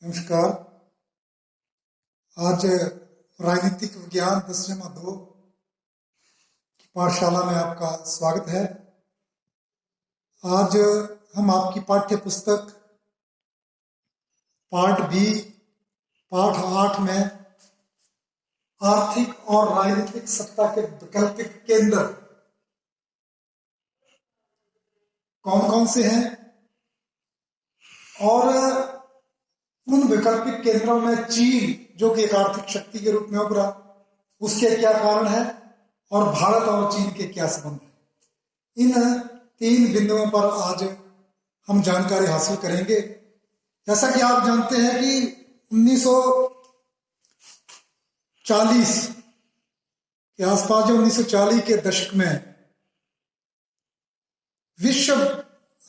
नमस्कार। आज राजनीतिक विज्ञान 10/2 की पाठशाला में आपका स्वागत है। आज हम आपकी पाठ्य पुस्तक पार्ट बी पाठ 8 में आर्थिक और राजनीतिक सत्ता के वैकल्पिक केंद्र कौन कौन से हैं और उन वैकल्पिक केंद्रों में चीन जो कि एक आर्थिक शक्ति के रूप में उभरा, उसके क्या कारण है और भारत और चीन के क्या संबंध है। इन 3 बिंदुओं पर आज हम जानकारी हासिल करेंगे। जैसा कि आप जानते हैं कि 1940 के आसपास, जो 1940 के दशक में विश्व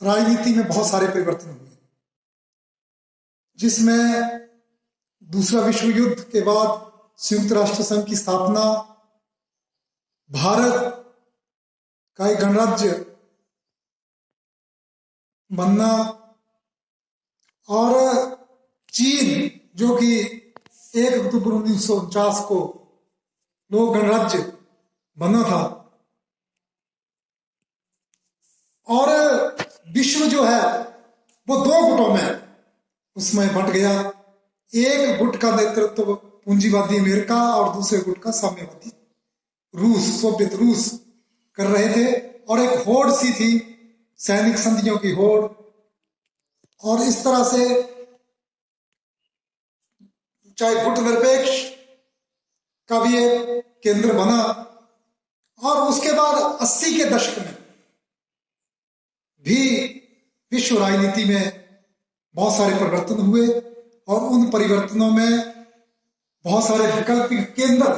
राजनीति में बहुत सारे परिवर्तन हुए, जिसमें दूसरा विश्व युद्ध के बाद संयुक्त राष्ट्र संघ की स्थापना, भारत का एक गणराज्य बनना और चीन जो कि 1 अक्टूबर 1949 को लोक गणराज्य बना था, और विश्व जो है वो 2 गुटों में उसमें बंट गया। एक गुट का नेतृत्व पूंजीवादी अमेरिका और दूसरे गुट का साम्यवादी रूस, सोवियत रूस कर रहे थे, और एक होड़ सी थी, सैनिक संधियों की होड़। और इस तरह से चाहे गुट निरपेक्ष का भी एक केंद्र बना। और उसके बाद 80 के दशक में भी विश्व राजनीति में बहुत सारे परिवर्तन हुए, और उन परिवर्तनों में बहुत सारे वैकल्पिक केंद्र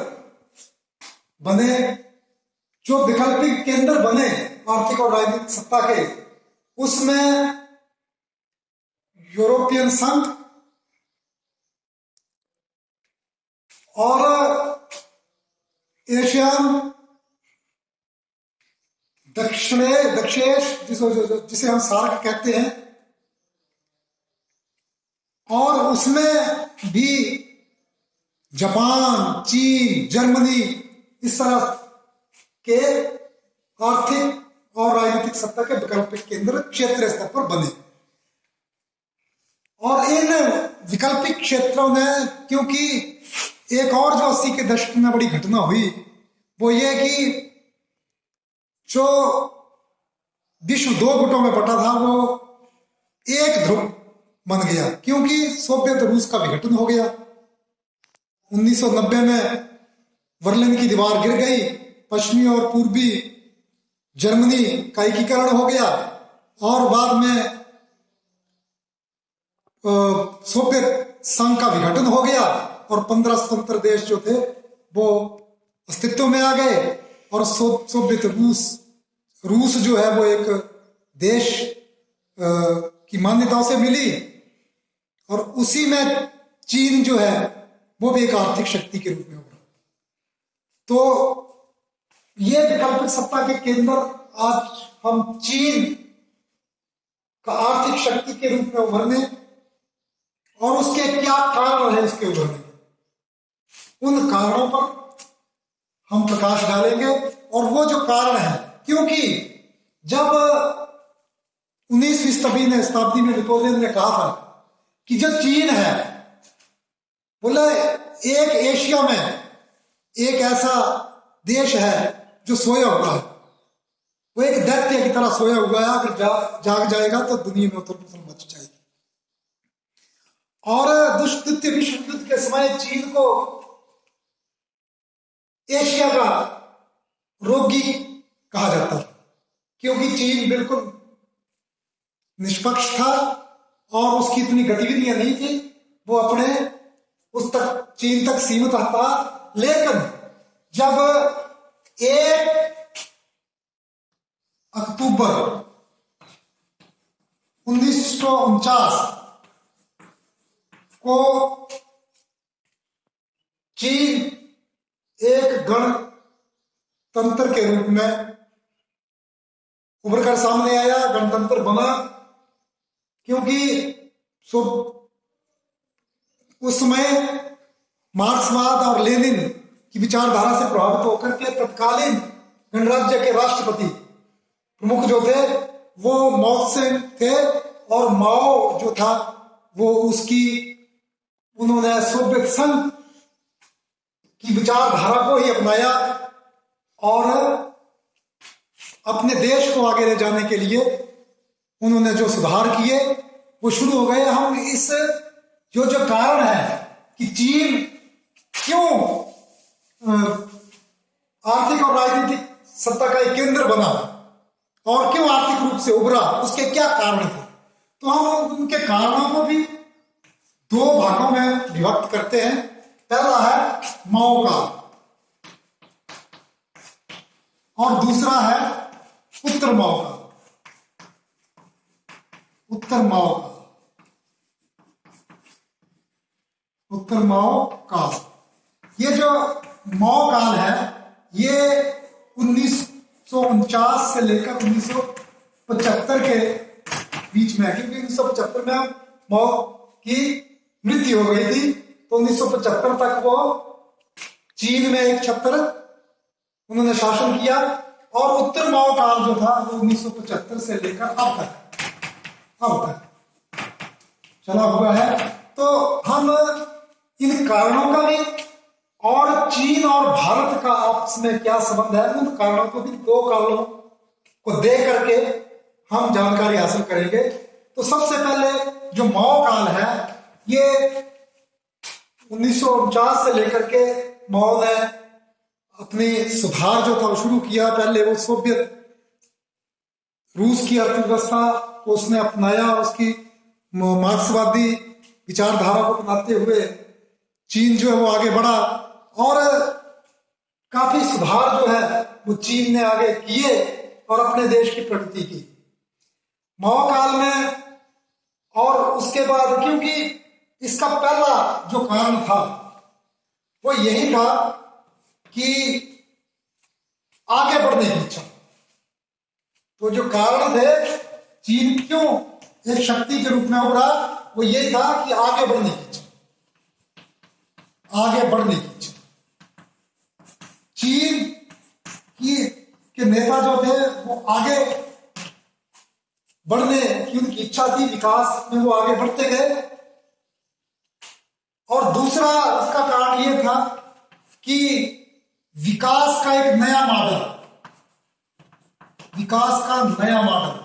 बने। जो वैकल्पिक केंद्र बने आर्थिक और राजनीतिक सत्ता के, उसमें यूरोपियन संघ और एशियन दक्षेश जिसे हम सार्क कहते हैं, और उसमें भी जापान, चीन, जर्मनी, इस तरह के आर्थिक और राजनीतिक सत्ता के वैकल्पिक केंद्र क्षेत्रीय स्तर पर बने। और इन वैकल्पिक क्षेत्रों ने, क्योंकि एक और जो 80 के दशक में बड़ी घटना हुई, वो ये कि जो विश्व 2 गुटों में बटा था वो एक ध्रुव बन गया, क्योंकि सोवियत रूस का विघटन हो गया। 1990 में बर्लिन की दीवार गिर गई, पश्चिमी और पूर्वी जर्मनी का एकीकरण हो गया, और बाद में सोवियत संघ का विघटन हो गया, और 15 स्वतंत्र देश जो थे वो अस्तित्व में आ गए। और सोवियत रूस जो है वो एक देश की मान्यताओं से मिली, और उसी में चीन जो है वो भी एक आर्थिक शक्ति के रूप में उभरा। तो ये वैकल्पिक सत्ता के केंद्र आज हम चीन का आर्थिक शक्ति के रूप में उभरने और उसके क्या कारण है उसके उभरने, उन कारणों पर हम प्रकाश डालेंगे। और वो जो कारण है, क्योंकि जब 19वीं शताब्दी में नेपोलियन ने कहा था कि जो चीन है, बोले एक एशिया में एक ऐसा देश है जो सोया हुआ है, वो एक दैत्य की तरह सोया हुआ है, अगर जाग जाएगा तो दुनिया में उथल पुथल मच जाएगी। और द्वितीय विश्व युद्ध के समय चीन को एशिया का रोगी कहा जाता है, क्योंकि चीन बिल्कुल निष्पक्ष था और उसकी इतनी गतिविधियां नहीं थी, वो अपने उस तक चीन तक सीमित था। लेकिन जब 1 अक्टूबर 1949 को चीन एक गणतंत्र के रूप में उभरकर सामने आया, गणतंत्र बना, क्योंकि उस समय मार्क्सवाद और लेनिन की विचारधारा से प्रभावित होकर के तत्कालीन गणराज्य के राष्ट्रपति प्रमुख जो थे वो माओ से थे, और माओ जो था वो उसकी उन्होंने सोवियत संघ की विचारधारा को ही अपनाया और अपने देश को आगे ले जाने के लिए उन्होंने जो सुधार किए वो शुरू हो गए। हम इस जो कारण है कि चीन क्यों आर्थिक और राजनीतिक सत्ता का एक केंद्र बना और क्यों आर्थिक रूप से उभरा, उसके क्या कारण थे, तो हम उनके कारणों को भी दो भागों में विभक्त करते हैं। पहला है माओ का और दूसरा है उत्तर माओ का। उत्तर माओ काल, ये जो माओ काल है ये 1949 से लेकर 1975 के बीच में है, क्योंकि 1975 में माओ की मृत्यु हो गई थी, तो 1975 तक वो चीन में एक छत्र उन्होंने शासन किया, और उत्तर माओ काल जो था वो 1975 से लेकर अब तक चला हुआ है। तो हम इन कारणों का भी और चीन और भारत का आपस में क्या संबंध है, उन कारणों को भी, दो कारणों को दे करके हम जानकारी हासिल करेंगे। तो सबसे पहले जो माओ काल है ये 1949 से लेकर के माओ ने अपनी सुधार जो था वो शुरू किया। पहले वो सोवियत रूस की अर्थव्यवस्था को उसने अपनाया, उसकी मार्क्सवादी विचारधारा को अपनाते हुए चीन जो है वो आगे बढ़ा, और काफी सुधार जो है वो चीन ने आगे किए और अपने देश की प्रगति की माओ काल में। और उसके बाद, क्योंकि इसका पहला जो कारण था वो यही था कि आगे बढ़ने की इच्छा। तो जो कारण थे चीन क्यों एक शक्ति के रूप में उभरा, वो यही था कि आगे बढ़ने की इच्छा, आगे बढ़ने की इच्छा। चीन के नेता जो थे वो आगे बढ़ने की उनकी इच्छा थी, विकास में वो आगे बढ़ते गए। और दूसरा इसका कारण ये था कि विकास का एक नया मॉडल, विकास का नया मॉडल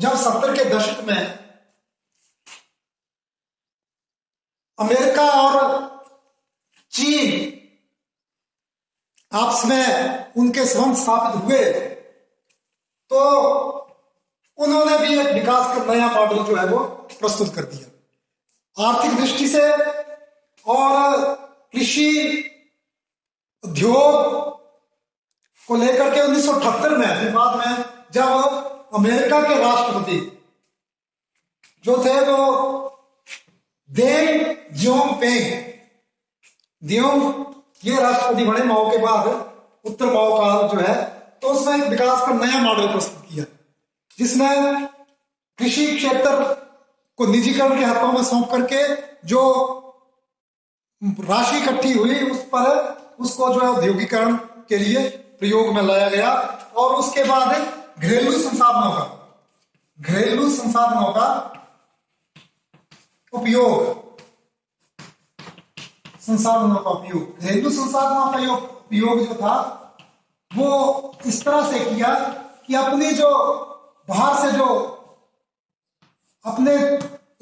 जब 70 के दशक में अमेरिका और चीन आपस में उनके संबंध स्थापित हुए, तो उन्होंने भी एक विकास का नया मॉडल जो है वो प्रस्तुत कर दिया। आर्थिक दृष्टि से और कृषि उद्योग को लेकर के 1978 में, बाद में जब अमेरिका के राष्ट्रपति जो थे वो देंग जियोंगपिंग ये राष्ट्रपति बने माओ के बाद, उत्तर माओ काल जो है, तो उसने एक विकास का नया मॉडल प्रस्तुत किया जिसमें कृषि क्षेत्र को निजीकरण के हाथों में सौंप करके जो राशि इकट्ठी हुई उस पर उसको जो है औद्योगिकरण के लिए प्रयोग में लाया गया, और उसके बाद घरेलू संसाधनों का उपयोग, घरेलू संसाधनों का उपयोग जो था वो इस तरह से किया कि अपनी जो बाहर से जो अपने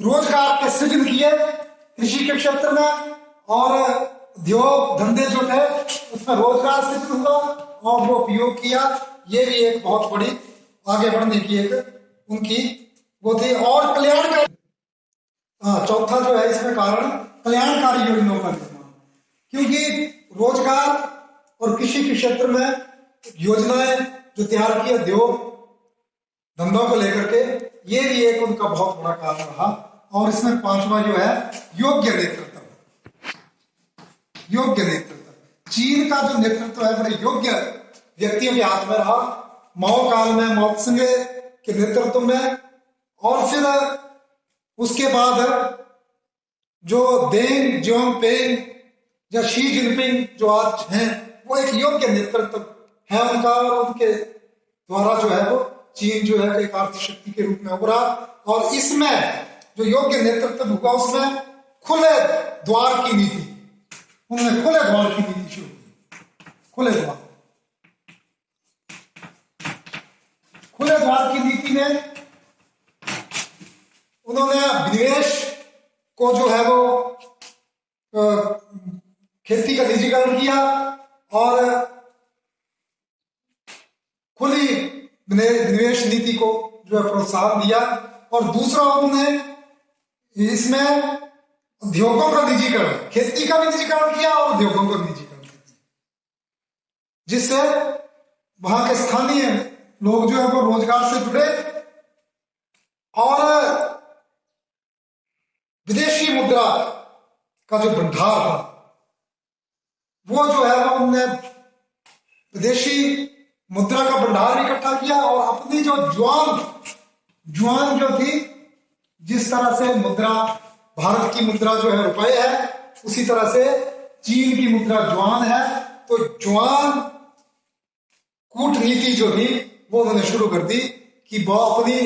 रोजगार के सृजन किए कृषि के क्षेत्र में, और उद्योग धंधे जो थे उसमें रोजगार सृजन हुआ और वो उपयोग किया। ये भी एक बहुत बड़ी आगे बढ़ने की एक उनकी वो थी। और कल्याणकारी, चौथा जो है इसमें कारण कल्याणकारी योजनाओं का निर्माण, क्योंकि रोजगार और कृषि के क्षेत्र में योजनाएं जो तैयार की उद्योग धंधों को लेकर के, ये भी एक उनका बहुत बड़ा कारण रहा। और इसमें पांचवा जो है योग्य नेतृत्व। चीन का जो नेतृत्व है बड़े योग्य व्यक्तियों के हाथ में रहा। माओ काल में माओ त्से के नेतृत्व में और फिर उसके बाद जो देंग जियोंगपिंग या शी जिनपिंग जो आज हैं, वो एक योग्य नेतृत्व है उनका, और उनके द्वारा जो है वो चीन जो है एक आर्थिक शक्ति के रूप में उभरा। और इसमें जो योग्य नेतृत्व हुआ उसमें खुले द्वार की नीति, उन्होंने खुले द्वार की नीति शुरू की। खुले द्वार की नीति में उन्होंने विनिवेश को जो है वो खेती का निजीकरण किया और खुली निवेश नीति को जो है प्रोत्साहन दिया। और दूसरा उन्होंने इसमें उद्योगों का निजीकरण, खेती का भी निजीकरण किया और उद्योगों का भी निजीकरण किया, जिससे वहां के स्थानीय लोग जो है वो रोजगार से जुड़े और विदेशी मुद्रा का जो भंडार था वो जो है वो उन्होंने विदेशी मुद्रा का भंडार इकट्ठा किया और अपनी जो जुआन जो थी, जिस तरह से मुद्रा भारत की मुद्रा जो है रुपए है, उसी तरह से चीन की मुद्रा जुआन है। तो जुआन कूटनीति जो थी वो उन्होंने शुरू कर दी कि वो अपनी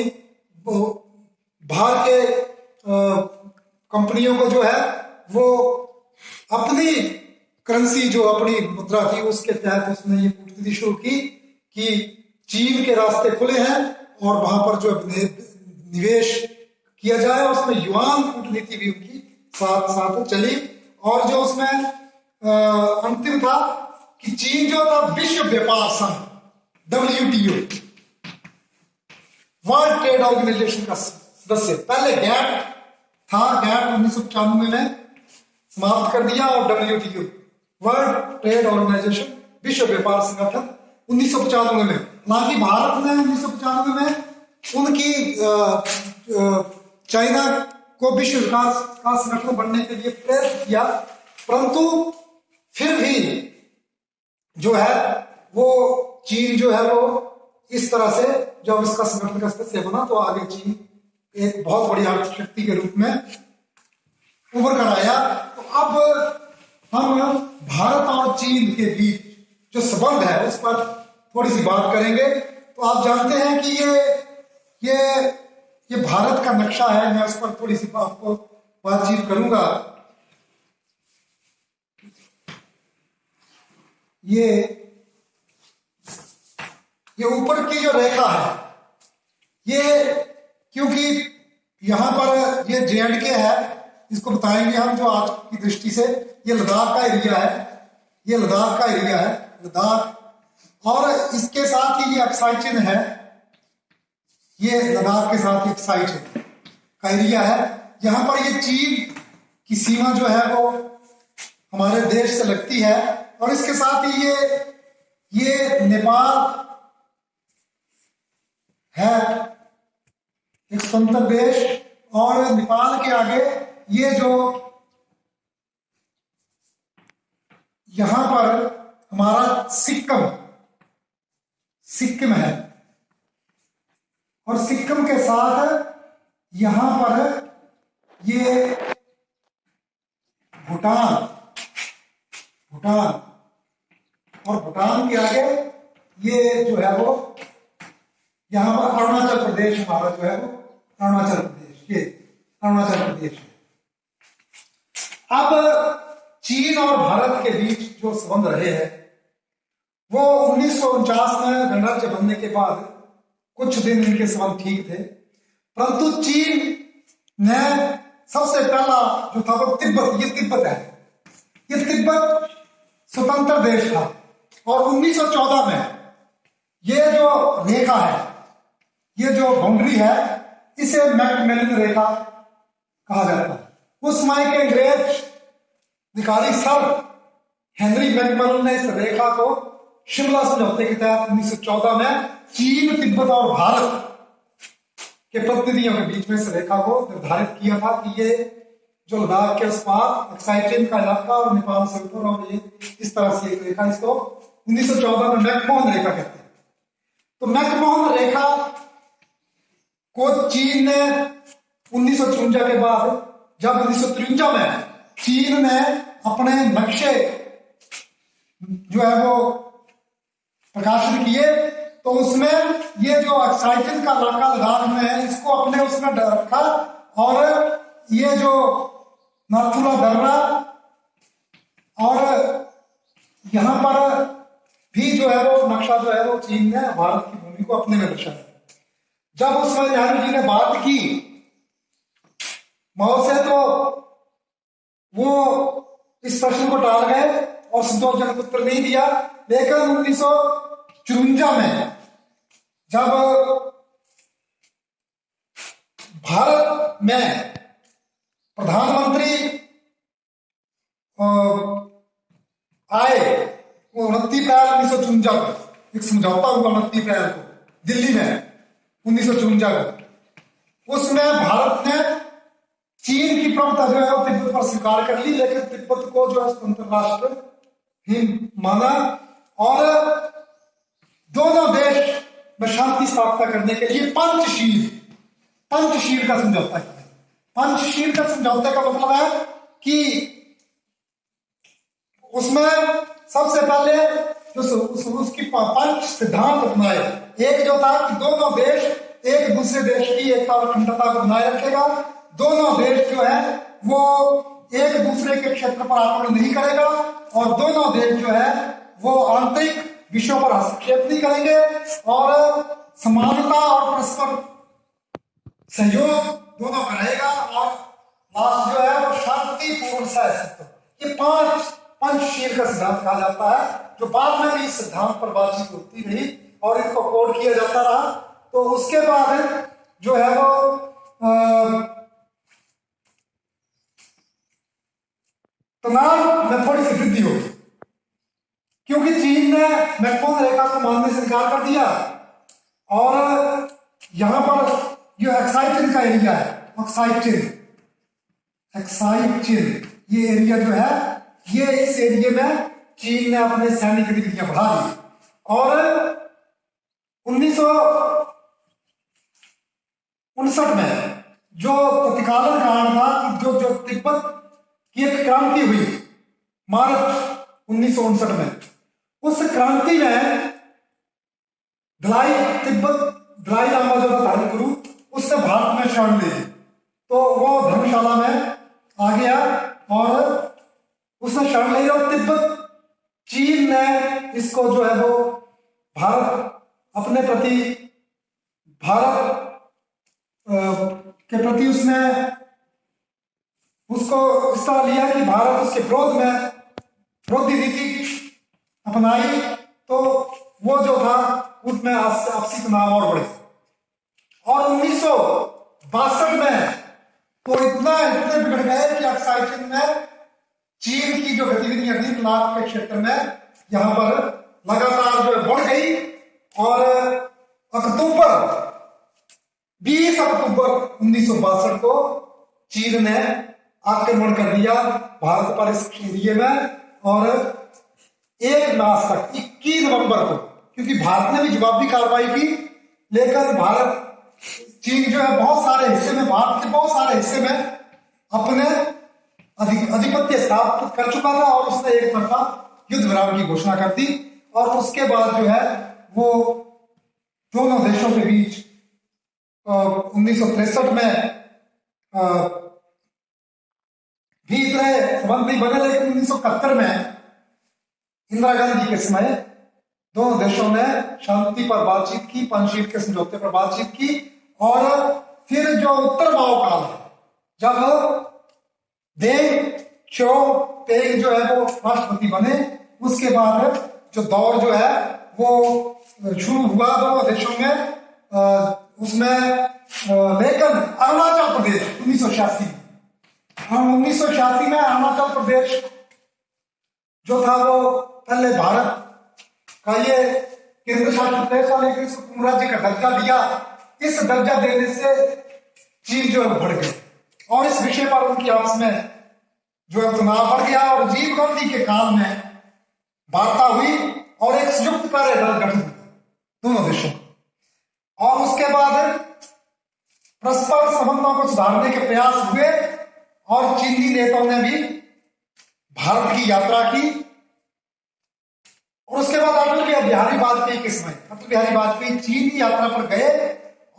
बाहर के कंपनियों को जो है वो अपनी करेंसी जो अपनी मुद्रा थी उसके तहत उसने ये कूटनीति शुरू की कि चीन के रास्ते खुले हैं और वहां पर जो निवेश किया जाए। उसमें युआन कूटनीति भी उनकी साथ साथ चली। और जो उसमें अंतिम था कि चीन जो था विश्व व्यापार संघ WTO, वर्ल्ड ट्रेड ऑर्गेनाइजेशन का सदस्य, पहले गैट था, गैट 1995 में समाप्त कर दिया, और WTO वर्ल्ड ट्रेड ऑर्गेनाइजेशन विश्व व्यापार संगठन 1995 में। हालांकि भारत ने 1995 में उनकी चाइना को विश्व विकास का संगठन बनने के लिए प्रेरित किया, परंतु फिर भी जो है वो चीन जो है वो इस तरह से जब इसका संगठन का सदस्य बना तो आगे चीन एक बहुत बड़ी आर्थिक शक्ति के रूप में उभर कर आया। तो अब हम भारत और चीन के बीच जो संबंध है उस पर थोड़ी सी बात करेंगे। तो आप जानते हैं कि ये भारत का नक्शा है, मैं उस पर थोड़ी सी आपको बातचीत करूंगा। ये ऊपर की जो रेखा है, ये क्योंकि यहां पर ये JNK है, इसको बताएंगे हम जो आज की दृष्टि से ये लद्दाख का एरिया है, ये लद्दाख का एरिया है, लद्दाख, और इसके साथ ही ये अक्साई है, ये लद्दाख के साथ अक्साई का एरिया है। यहाँ पर ये चीन की सीमा जो है वो हमारे देश से लगती है, और इसके साथ ही ये नेपाल है, एक स्वतंत्र देश, और नेपाल के आगे ये जो यहां पर हमारा सिक्किम है, और सिक्किम के साथ यहां पर ये भूटान, और भूटान के आगे ये जो है वो यहां पर अरुणाचल प्रदेश हमारा जो है वो अरुणाचल प्रदेश है। अब चीन और भारत के बीच जो संबंध रहे हैं वो 1949 में गणराज्य बनने के बाद कुछ दिन इनके संबंध ठीक थे, परंतु चीन ने सबसे पहला जो था वो तिब्बत है, ये तिब्बत स्वतंत्र देश था, और 1914 में ये जो रेखा है, ये जो बाउंड्री है, इसे मैकमिलन रेखा कहा जाता है। उस समय के अंग्रेज अधिकारी सर हेनरी मैकमिलन ने इस रेखा को शिमला समझौते के तहत 1914 में चीन, तिब्बत और भारत के प्रतिनिधियों के बीच में इस रेखा को निर्धारित किया था कि ये जो लद्दाख के उस पार अक्साई चीन का इलाका और नेपाल से ऊपर, और ये इस तरह से एक रेखा, इसको 1914 में मैकमोहन रेखा कहते हैं। तो मैकमोहन रेखा को चीन ने 1954 के बाद, जब 1953 में चीन ने अपने नक्शे जो है वो प्रकाशित किए, तो उसमें ये जो एक्साइटिन का इलाका लद्दाख में है, इसको अपने उसमें रखा, और ये जो नाथुला दर्रा और यहाँ पर भी जो है वो नक्शा जो है वो चीन ने भारत की भूमि को अपने में दर्शाया। जब उस समय नेहरू जी ने बात की माओ से, तो वो इस प्रश्न को टाल गए और संतोषजनक उत्तर नहीं दिया। लेकिन 1954 में जब भारत में प्रधानमंत्री आए, 29 अप्रैल 1954 को एक समझौता हुआ, 29 अप्रैल को दिल्ली में 1954 को, उसमें भारत ने चीन की प्रमुखता जो है वो तिब्बत पर स्वीकार कर ली, लेकिन तिब्बत को जो है स्वतंत्र राष्ट्र ही माना, और दोनों देश में शांति स्थापना करने के लिए पंचशील का समझौता किया। पंचशील का समझौते का मतलब है कि उसमें सबसे पहले उसकी 5 सिद्धांत अपनाए। एक जो था कि दोनों देश एक दूसरे देश की एकता और अखंडता को बनाए रखेगा, दोनों देश जो है वो एक दूसरे के क्षेत्र पर आक्रमण नहीं करेगा, और दोनों देश जो है वो आंतरिक विषयों पर हस्तक्षेप नहीं करेंगे, और समानता और परस्पर सहयोग दोनों का रहेगा, और लास्ट जो है वो शांतिपूर्ण सहअस्तित्व। ये 5 पंचशील का सिद्धांत कहा जाता है, जो बाद में भी इस सिद्धांत पर बातचीत होती रही और इनको कोड किया जाता रहा। तो उसके बाद जो है वो तनाव में थोड़ी सी वृद्धि होगी, क्योंकि चीन ने मैकमोहन रेखा को मानने से इनकार कर दिया, और यहां पर जो एक्साइटिन का एरिया है, एक्साइटिन ये एरिया जो है, ये इस एरिया में चीन ने अपने सैनिक गतिविधियां बढ़ा दी, और 1959 में जो तत्कालीन कारण था कि जो तिब्बत की एक क्रांति हुई मार्च 1959 में, उस क्रांति में दलाई लामा जो था धर्मगुरु, उसने भारत में शरण ली, तो वो धर्मशाला में आ गया और उसने शरण ली, और तिब्बत चीन ने इसको जो है वो अपने प्रति भारत के प्रति उसने उसको इस तरह लिया कि भारत उसके विरोधी नीति अपनाई, तो वो जो था उसमें आपसी तनाव और बढ़े। और 1962 में तो इतने बिगड़ गए कि एक्साइटिन में चीन की जो गतिविधियां थी लद्दाख के क्षेत्र में यहां पर लगातार जो बढ़ गई, और 20 अक्टूबर 1962 को चीन ने आक्रमण कर दिया भारत पर इस एरिया में, और 1 मास तक 21 नवंबर को, क्योंकि भारत ने भी जवाबी कार्रवाई की, लेकिन चीन जो है बहुत सारे हिस्से में, भारत के बहुत सारे हिस्से में अपने आधिपत्य स्थापित कर चुका था, और उसने एक तरफा युद्ध विराम की घोषणा कर दी, और उसके बाद जो है वो दोनों देशों के बीच 1963 में भी इतने संबंध नहीं बने, लेकिन 1971 में इंदिरा गांधी के समय दोनों देशों ने शांति पर बातचीत की, पंचशील के समझौते पर बातचीत की, और फिर जो उत्तर माओ काल है, जब देंग शियाओपिंग जो है वो राष्ट्रपति बने, उसके बाद जो दौर जो है वो शुरू हुआ दोनों देशों में, उसमें लेकिन अरुणाचल प्रदेश 1986 में अरुणाचल प्रदेश जो था वो पहले भारत का ये केंद्र शासित प्रदेश था, लेकिन इसको राज्य का दर्जा दिया। इस दर्जा देने से चीन जो है बढ़ गई, और इस विषय पर उनकी आपस में जो है तनाव बढ़ गया, और राजीव गांधी के काल में वार्ता हुई और एक संयुक्त कार्य दल गठित हुआ दोनों देशों, और उसके बाद परस्पर संबंधों को सुधारने के प्रयास हुए और चीनी नेताओं ने भी भारत की यात्रा की। और उसके बाद अटल बिहारी वाजपेयी के समय अटल बिहारी वाजपेयी चीन की यात्रा पर गए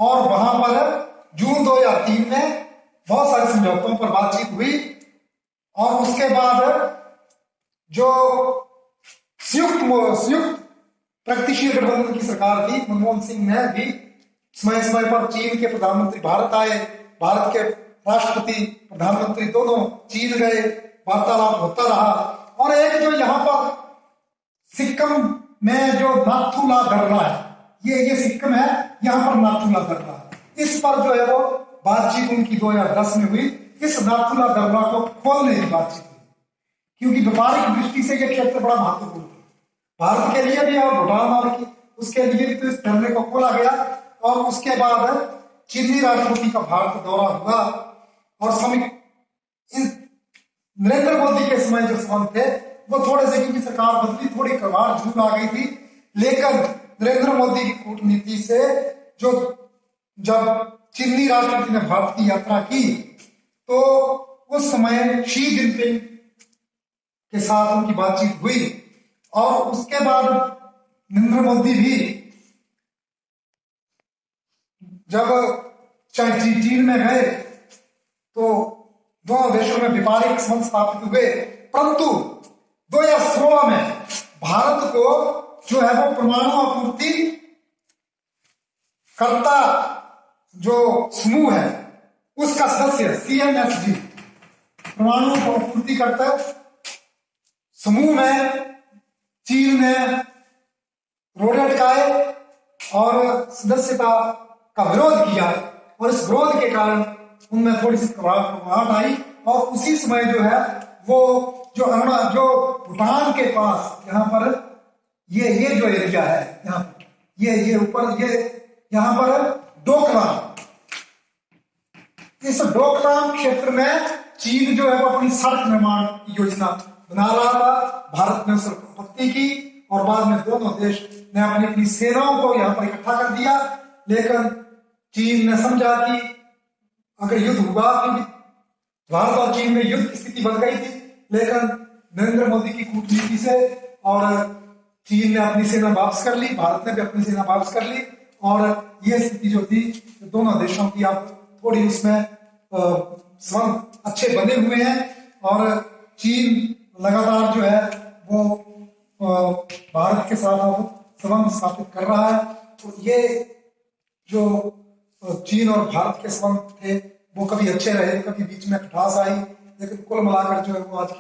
और वहां पर जून 2003 में बहुत सारे समझौतों पर बातचीत हुई। और उसके बाद जो संयुक्त प्रगतिशील गठबंधन की सरकार थी, मनमोहन सिंह ने भी समय समय पर चीन के प्रधानमंत्री भारत आए, भारत के राष्ट्रपति प्रधानमंत्री दोनों चीन गए, वार्तालाप होता रहा। और एक जो यहाँ पर सिक्किम में जो नाथुला दर्रा है, ये सिक्किम है, यहाँ पर नाथुला दर्रा, इस पर जो है वो बातचीत उनकी 2010 में हुई। इस नाथुला दर्रा को खोलने की बातचीत हुई, क्योंकि व्यापारिक दृष्टि से यह क्षेत्र बड़ा महत्वपूर्ण है भारत के लिए भी और भूटान और उसके लिए भी। तो इस धरने को खोला गया और उसके बाद चीनी राष्ट्रपति का भारत दौरा हुआ। और नरेंद्र मोदी के समय जो संबंध थे वो थोड़े से, क्योंकि सरकार बदली, थोड़ी कड़वाहट जरूर आ गई थी, लेकिन नरेंद्र मोदी की कूटनीति से जो जब चीनी राष्ट्रपति ने भारत की यात्रा की तो उस समय शी जिनपिंग के साथ उनकी बातचीत हुई। और उसके बाद नरेंद्र मोदी भी जब चीन में गए तो दोनों देशों में व्यापारिक संबंध स्थापित हुए। परंतु 2016 में भारत को जो है वो परमाणु आपूर्ति कर्ता जो समूह है उसका सदस्य CNSG, परमाणु आपूर्ति कर्ता समूह में चीन ने रोड़े अटकाए और सदस्यता का विरोध किया। और इस विरोध के कारण उनमें थोड़ी सी कड़वाहट आई। और उसी समय जो है वो जो भूटान के पास यहाँ पर ये जो एरिया है, यहाँ पर ये ऊपर यहाँ पर डोकलाम, इस डोकलाम क्षेत्र में चीन जो है वो अपनी सड़क निर्माण की योजना बना रहा था। भारत ने उस पर आपत्ति की और बाद में दोनों देश ने अपनी अपनी सेनाओं को यहाँ पर इकट्ठा कर दिया। लेकिन चीन ने समझा कि अगर युद्ध हुआ, क्योंकि भारत और चीन में युद्ध की स्थिति बन गई थी, लेकिन नरेंद्र मोदी की कूटनीति से और चीन ने अपनी सेना वापस कर ली, भारत ने भी अपनी सेना वापस कर ली। और यह स्थिति जो थी दोनों देशों की अब थोड़ी उसमें संबंध अच्छे बने हुए हैं। और चीन लगातार जो है वो भारत के साथ संबंध स्थापित कर रहा है। तो ये जो चीन और भारत के संबंध थे वो कभी अच्छे रहे, कभी बीच में खटास आई, लेकिन कुल मिलाकर जो है वो आज